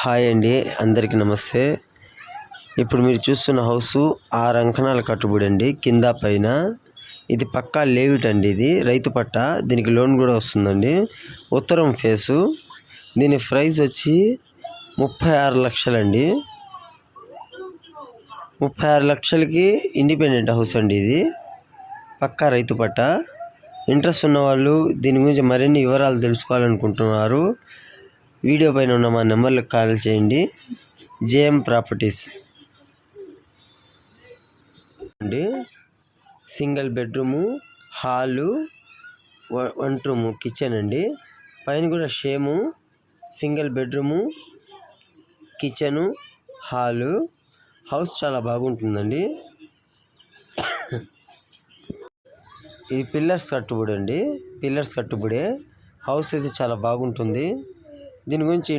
Hi అండి, అందరికీ నమస్తే. ఇప్పుడు మీరు చూస్తున్న హౌస్ 6 అంకణాల కట్టుబడి అండి, కింద పైన. ఇది పక్కా లేవిట్ అండి, ఇది రైతు పట్ట. దీనికి లోన్ కూడా వస్తుందండి. ఉత్తరం ఫేసు. దీని ప్రైస్ వచ్చి 36 లక్షలండి. 36 లక్షలకి ఇండిపెండెంట్ హౌస్ అండి ఇది. పక్కా రైతు పట్ట. ఇంట్రెస్ట్ ఉన్నవాళ్ళు దీని గురించి మరిన్ని వివరాలు తెలుసుకోవాలనుకుంటున్నారు, వీడియో పైన ఉన్న మా నెంబర్లకు కాల్ చేయండి. జేఎం ప్రాపర్టీస్ అండి. సింగిల్ బెడ్రూము, హాలు, వంట రూము, కిచెన్ అండి. పైన కూడా same. Single bedroom, kitchen, hall. House చాలా బాగుంటుందండి. ఈ పిల్లర్స్ కట్టుబడి అండి, పిల్లర్స్ కట్టుబడే. హౌస్ అయితే చాలా బాగుంటుంది. దీని గురించి